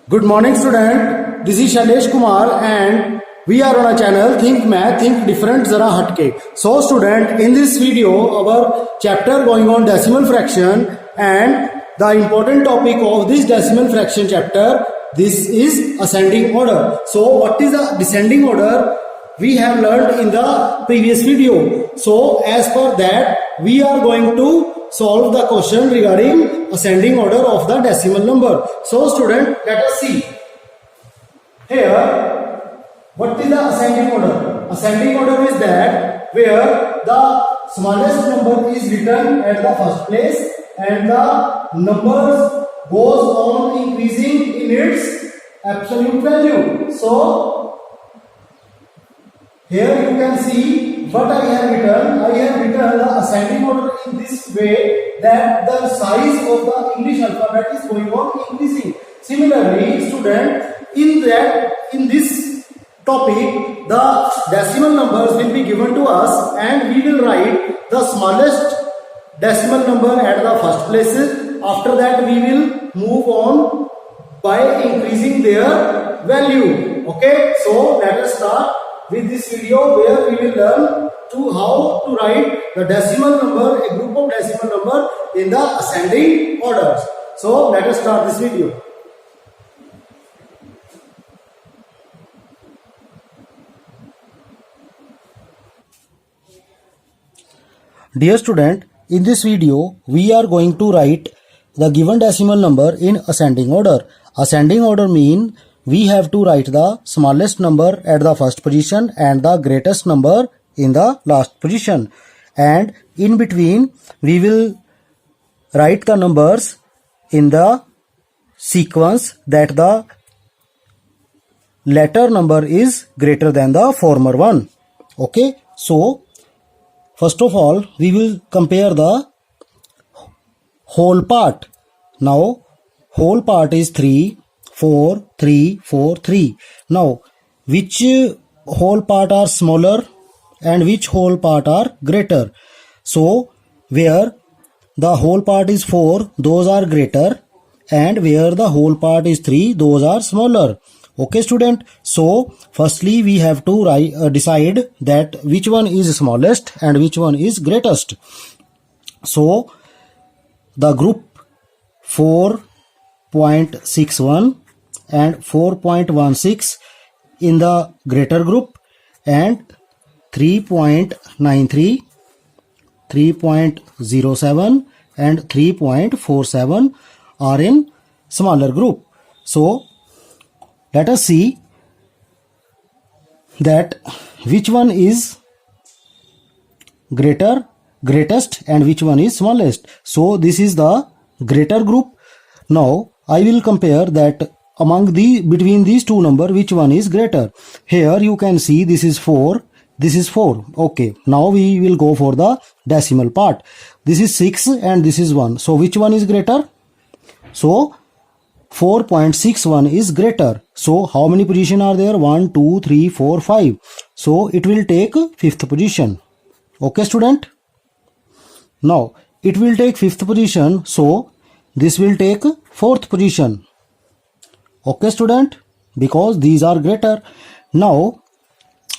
Good morning student, this is Shailesh Kumar and we are on a channel Think Math, Think Different Zara Hatke. So student, in this video our chapter going on decimal fraction and the important topic of this decimal fraction chapter, this is ascending order. So what is the descending order? We have learned in the previous video. So as per that we are going to solve the question regarding ascending order of the decimal number. So student, let us see. Here, what is the ascending order? Ascending order is that where the smallest number is written at the first place and the numbers goes on increasing in its absolute value. So here you can see what I have written. I have written the ascending order in this way that the size of the English alphabet is going on increasing. Similarly, student, in this topic, the decimal numbers will be given to us and we will write the smallest decimal number at the first places. After that, we will move on by increasing their value. Okay, so let us start with this video where we will learn to how to write the decimal number, a group of decimal number in the ascending orders. So let us start this video. Dear student, in this video we are going to write the given decimal number in ascending order. Ascending order means we have to write the smallest number at the first position and the greatest number in the last position. And in between, we will write the numbers in the sequence that the latter number is greater than the former one. Okay, so first of all, we will compare the whole part. Now, whole part is 3, 4, 3, 4, 3. Now, which whole part are smaller and which whole part are greater? So, where the whole part is 4, those are greater, and where the whole part is 3, those are smaller. Okay, student. So, firstly, we have to decide that which one is smallest and which one is greatest. So, the group 4.61 and 4.16 in the greater group and 3.93, 3.07 and 3.47 are in smaller group. So let us see that which one is greatest and which one is smallest. So this is the greater group. Now I will compare that between these two numbers which one is greater. Here you can see this is 4, this is 4. Okay, now we will go for the decimal part. This is 6 and this is 1. So which one is greater? So 4.61 is greater. So how many positions are there? 1, 2, 3, 4, 5. So it will take 5th position. Okay, student. Now it will take 5th position. So this will take 4th position. Okay, student, because these are greater. Now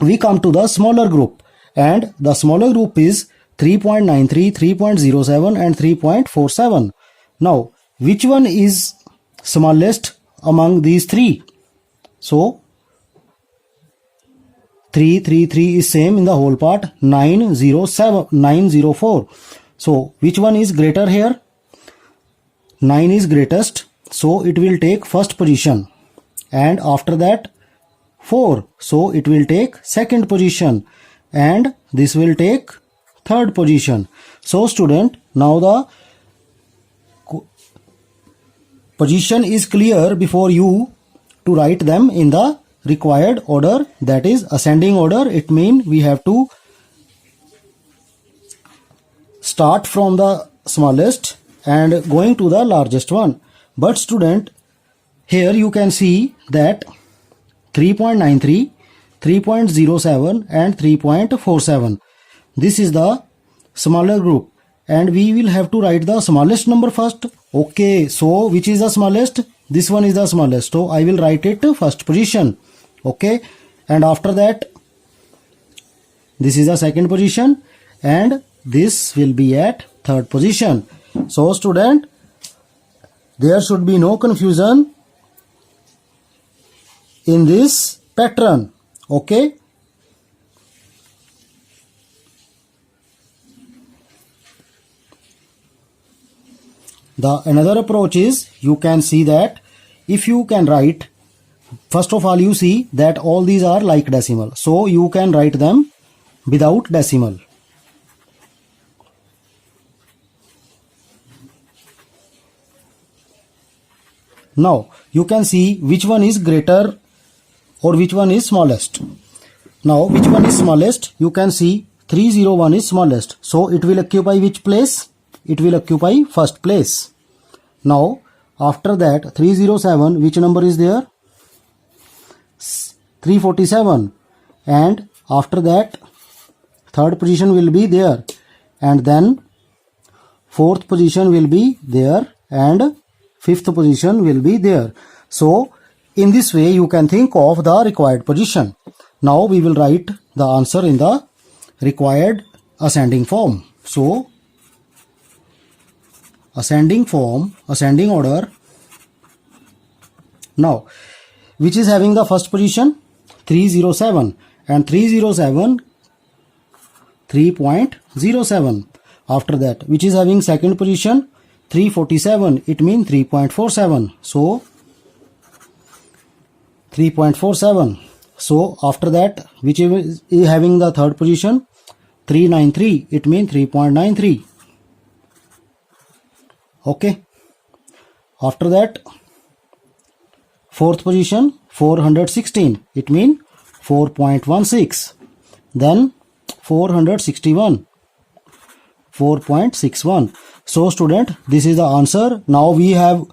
we come to the smaller group, and the smaller group is 3.93, 3.07 and 3.47. Now which one is smallest among these three? So 3 is same in the whole part. 904. So which one is greater here? 9 is greatest, so it will take first position, and after that 4, so it will take second position, and this will take third position. So student, now the position is clear before you to write them in the required order, that is ascending order. It means we have to start from the smallest and going to the largest one. But student, here you can see that 3.93, 3.07 and 3.47. This is the smaller group and we will have to write the smallest number first. Okay, so which is the smallest? this one is the smallest, so I will write it first position. Okay, and after that this is the second position and this will be at third position. So student, there should be no confusion in this pattern. Okay, the another approach is, you can see that if you can write, first of all you see that all these are like decimal, so you can write them without decimal. Now you can see which one is greater or which one is smallest. Now which one is smallest? You can see 301 is smallest, so it will occupy which place? It will occupy first place. Now after that 307, which number is there? 347, and after that third position will be there, and then fourth position will be there, and fifth position will be there. So in this way you can think of the required position. Now we will write the answer in the required ascending form. So ascending form, ascending order. Now which is having the first position? 307, and 307 3.07. After that which is having second position? 347, it means 3.47, so 3.47. So after that which is having the third position? 393, it means 3.93. Okay, after that fourth position 416, it means 4.16. Then 461, 4.61. So student, this is the answer. Now we have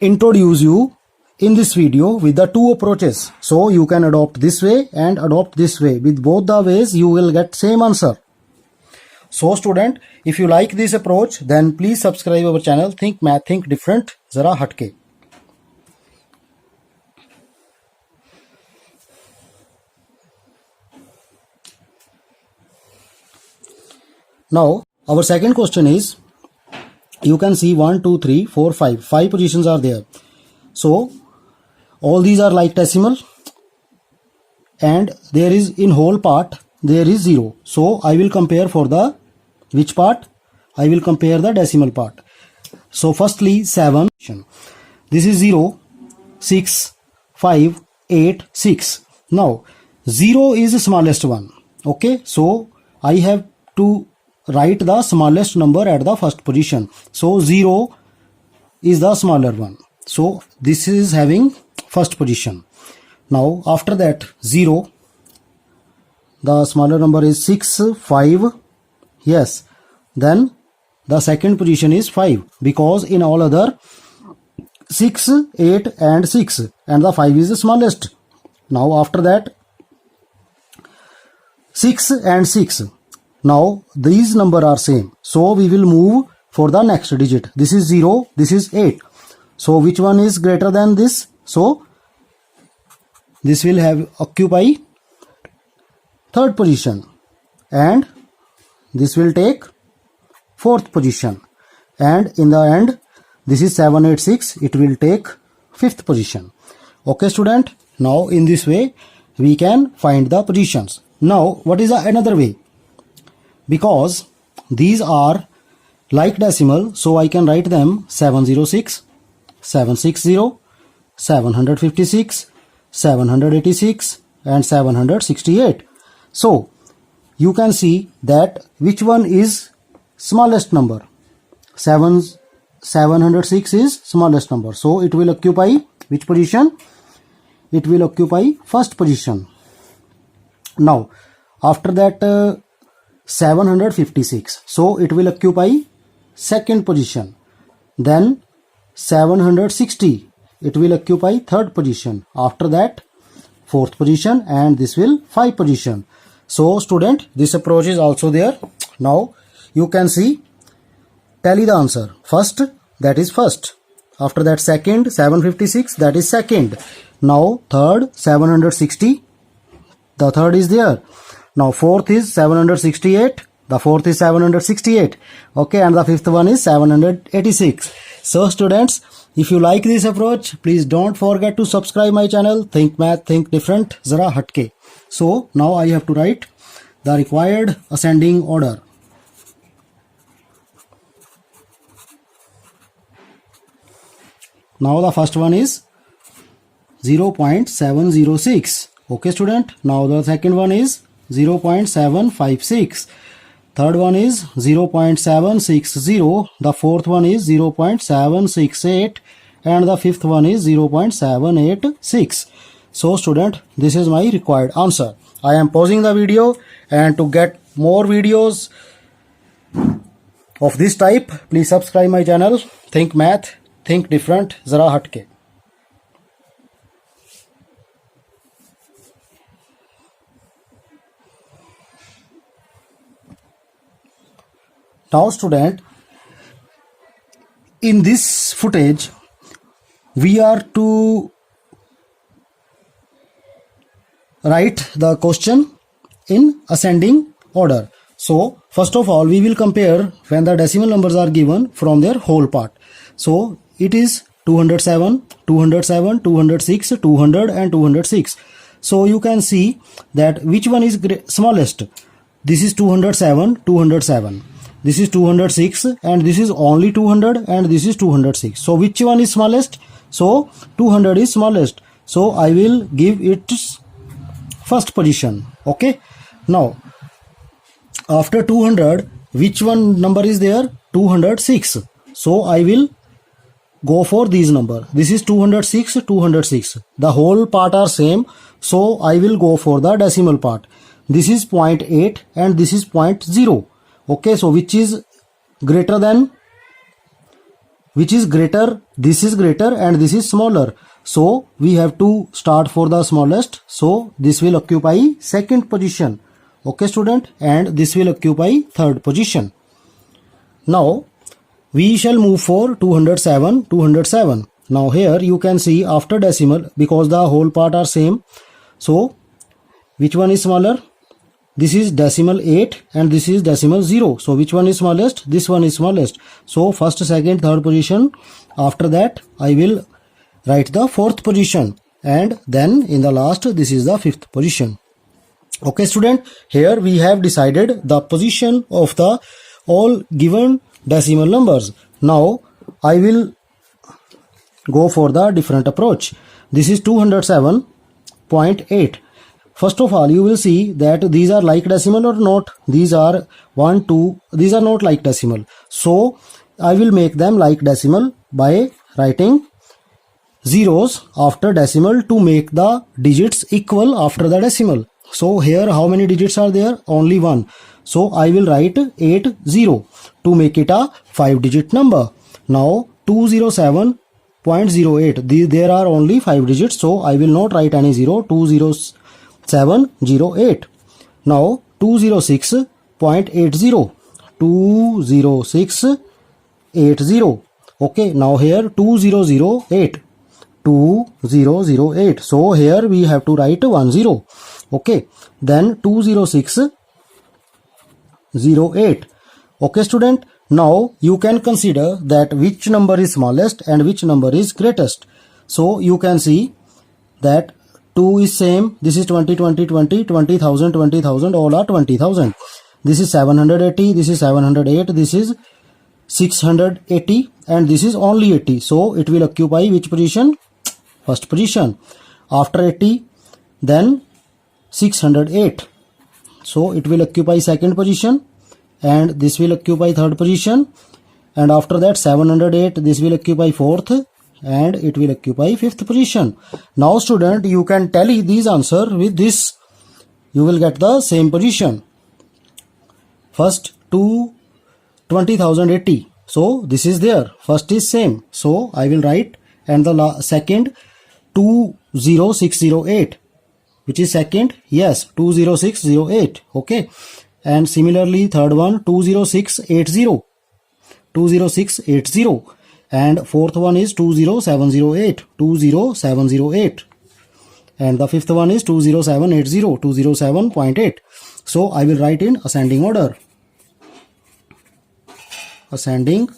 introduced you in this video with the two approaches. So you can adopt this way and adopt this way. With both the ways you will get same answer. So student, if you like this approach, then please subscribe our channel Think Math Think Different Zara Hatke. Now our second question is, you can see 1, 2, 3, 4, 5. 5 positions are there. So all these are like decimal, and there is in whole part there is 0. So I will compare for the which part? I will compare the decimal part. So firstly 7. This is 0, 6, 5, 8, 6. Now 0 is the smallest one. Okay, so I have to write the smallest number at the first position. So 0 is the smaller one. So this is having first position. Now after that 0, the smaller number is 6, 5. Yes. Then the second position is 5, because in all other 6, 8 and 6, and the 5 is the smallest. Now after that 6 and 6. Now these number are same, so we will move for the next digit. This is 0, this is 8. So which one is greater than this? So this will have occupy third position, and this will take fourth position, and in the end this is 786, it will take fifth position. Okay student, now in this way we can find the positions. Now what is the another way? Because these are like decimal, so I can write them 706, 760, 756, 786 and 768. So you can see that which one is smallest number. 706 is smallest number, so it will occupy which position? It will occupy first position. Now after that 756, so it will occupy second position. Then 760, it will occupy third position. After that fourth position, and this will 5 position. So student, this approach is also there. Now you can see, tally the answer. First, that is first. After that second 756, that is second. Now third 760, the third is there. Now fourth is 768, the fourth is 768. Okay, and the fifth one is 786. So students, if you like this approach, please don't forget to subscribe my channel. Think Math, Think Different, Zara Hatke. So now I have to write the required ascending order. Now the first one is 0.706. Okay student. Now the second one is 0.756. Third one is 0.760. The fourth one is 0.768. And the fifth one is 0.786. So student, this is my required answer. I am pausing the video, and to get more videos of this type, please subscribe my channel. Think Math, Think Different, Zara Hatke. Now student, in this footage, we are to write the question in ascending order. So first of all, we will compare when the decimal numbers are given from their whole part. So it is 207, 207, 206, 200 and 206. So you can see that which one is smallest. This is 207, 207. This is 206 and this is only 200 and this is 206. So which one is smallest? So 200 is smallest. So I will give its first position. Okay. Now after 200, which one number is there? 206. So I will go for these number. This is 206, 206. The whole part are same. So I will go for the decimal part. This is 0.8 and this is 0.0. Okay, so which is greater than, which is greater, this is greater and this is smaller. So we have to start for the smallest. So this will occupy second position. Okay student, and this will occupy third position. Now we shall move for 207, 207. Now here you can see after decimal, because the whole part are same. So which one is smaller? This is decimal 8 and this is decimal 0. So which one is smallest? This one is smallest. So first, second, third position. After that I will write the fourth position, and then in the last this is the fifth position. Okay student, here we have decided the position of the all given decimal numbers. Now I will go for the different approach. This is 207.8. First of all, you will see that these are like decimal or not. These are 1, 2. These are not like decimal. So I will make them like decimal by writing zeros after decimal to make the digits equal after the decimal. So here how many digits are there? Only one. So I will write 80 to make it a 5-digit number. Now 207.08. There are only 5 digits. So I will not write any 0. 20708. Now 206.80. 206.80. Okay, now here 2008. 2008. So here we have to write 10. Okay, then 206.08. Okay student, now you can consider that which number is smallest and which number is greatest. So you can see that 2 is same. This is 20, 20, 20, 20,000, 20,000, all are 20,000. This is 780, this is 708, this is 680 and this is only 80. So it will occupy which position? First position. After 80, then 608. So it will occupy second position, and this will occupy third position, and after that 708, this will occupy fourth, and it will occupy fifth position. Now student, you can tally these answer with this. You will get the same position. First 20,080. So this is there. First is same. So I will write, and the second 20608. Which is second? Yes, 20608. Okay. And similarly third one 20680. 20680. and fourth one is 20708, 20708, and the fifth one is 20780, 207.8. So I will write in ascending order. Ascending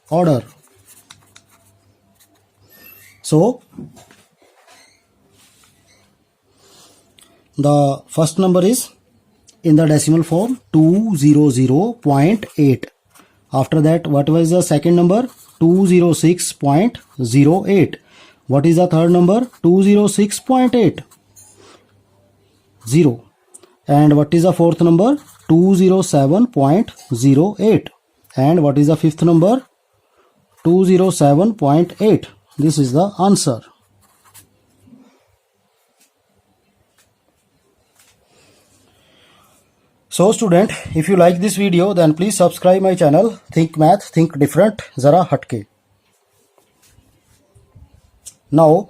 order. So the first number is in the decimal form 200.8. After that, what was the second number? 206.08. What is the third number? 206.8. 0. And what is the fourth number? 207.08. And what is the fifth number? 207.8. This is the answer. So student, if you like this video, then please subscribe my channel. Think Math, Think Different, Zara Hatke. Now,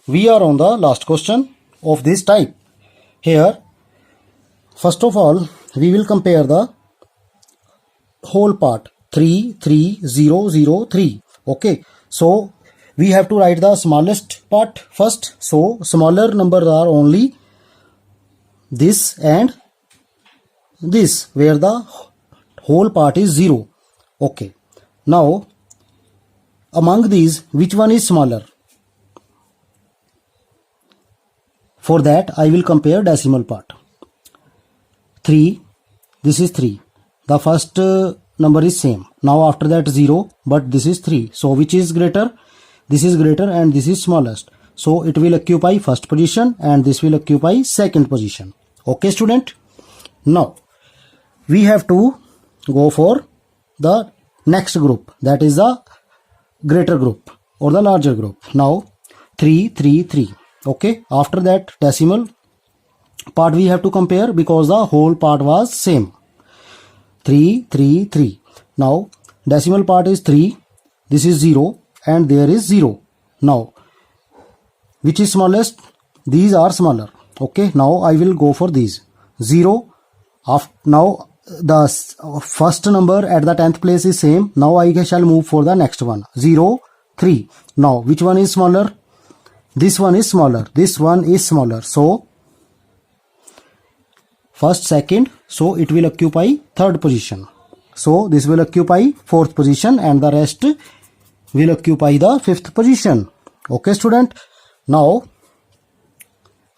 we are on the last question of this type. Here, first of all, we will compare the whole part 33003. Okay, so we have to write the smallest part first. So smaller numbers are only this and this, where the whole part is 0. Okay, now among these, which one is smaller? For that, I will compare decimal part. 3, this is 3. The first number is same. Now after that 0, but this is 3. So which is greater? This is greater and this is smallest. So it will occupy first position and this will occupy second position. Okay student? Now we have to go for the next group, that is the greater group or the larger group. Now 333. Okay, after that decimal part we have to compare because the whole part was same. 333. Now decimal part is 3, this is 0 and there is 0. Now which is smallest? These are smaller. Okay, now I will go for these. 0. Now the first number at the 10th place is same. Now I shall move for the next one. 0, 3. Now which one is smaller? This one is smaller. This one is smaller. So first, second, so it will occupy third position. So this will occupy fourth position and the rest will occupy the fifth position. Okay student. Now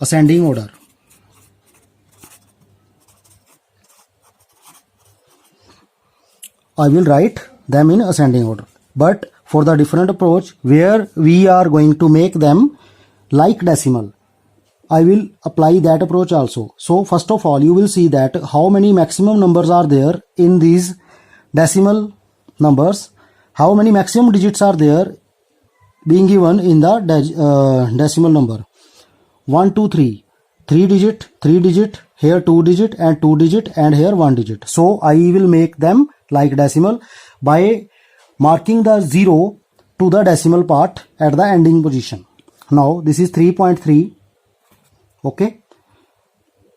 ascending order. I will write them in ascending order. But for the different approach where we are going to make them like decimal, I will apply that approach also. So first of all, you will see that how many maximum numbers are there in these decimal numbers, how many maximum digits are there being given in the decimal number. 1, 2, 3. 3 digit, 3 digit, here 2 digit and 2 digit and here 1 digit. So I will make them like decimal by marking the 0 to the decimal part at the ending position. Now this is 3.3. Okay,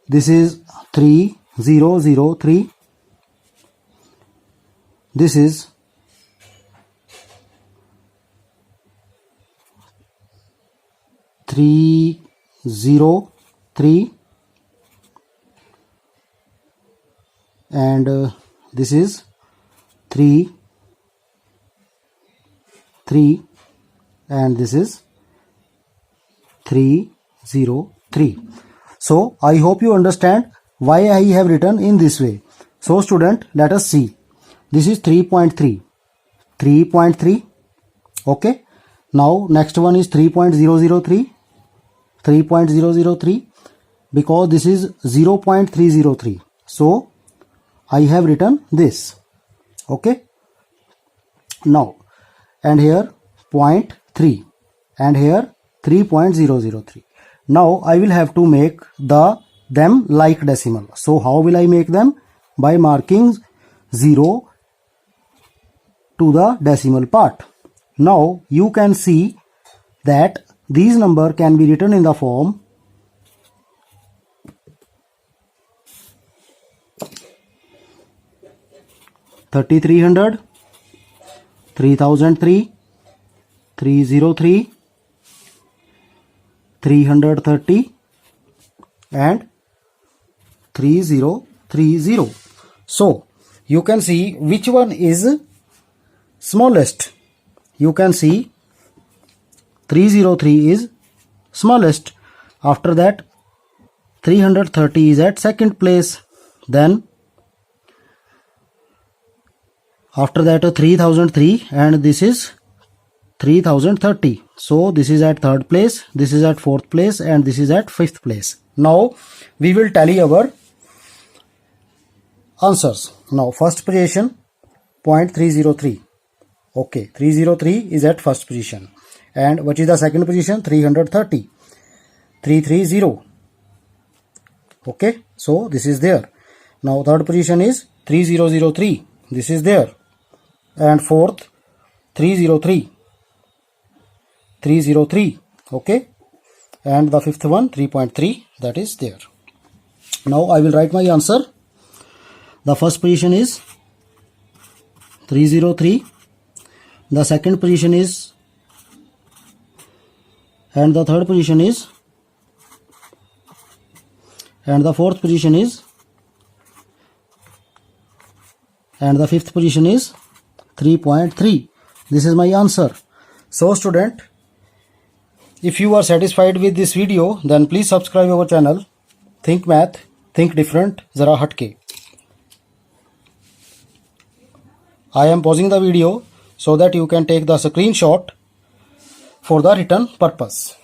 this is 3003. This is 303 and this is 3 3 and this is 303. So I hope you understand why I have written in this way. So student, let us see. This is 3.3. 3.3. Okay. Now next one is 3.003. 3.003 because this is 0.303. So I have written this. Okay. Now and here 0.3 and here 3.003. Now I will have to make them like decimal. So how will I make them? By marking 0 to the decimal part. Now you can see that these number can be written in the form 3300, 3003, 303, 330 and 3030. So you can see which one is smallest. You can see 303 is smallest. After that 330 is at second place. Then after that 3003 and this is 3030. So this is at third place, this is at fourth place and this is at fifth place. Now we will tally our answers. Now first position 0.303. Okay, 303 is at first position. And what is the second position? 330. 330. Okay, so this is there. Now third position is 3003. This is there. And fourth 303. 303. Okay, and the fifth one 3.3, that is there. Now I will write my answer. The first position is 303. The second position is, and the third position is, and the fourth position is, and the fifth position is 3.3. This is my answer. So student, if you are satisfied with this video, then please subscribe our channel. Think Math, Think Different, Zara Hatke. I am pausing the video so that you can take the screenshot for the written purpose.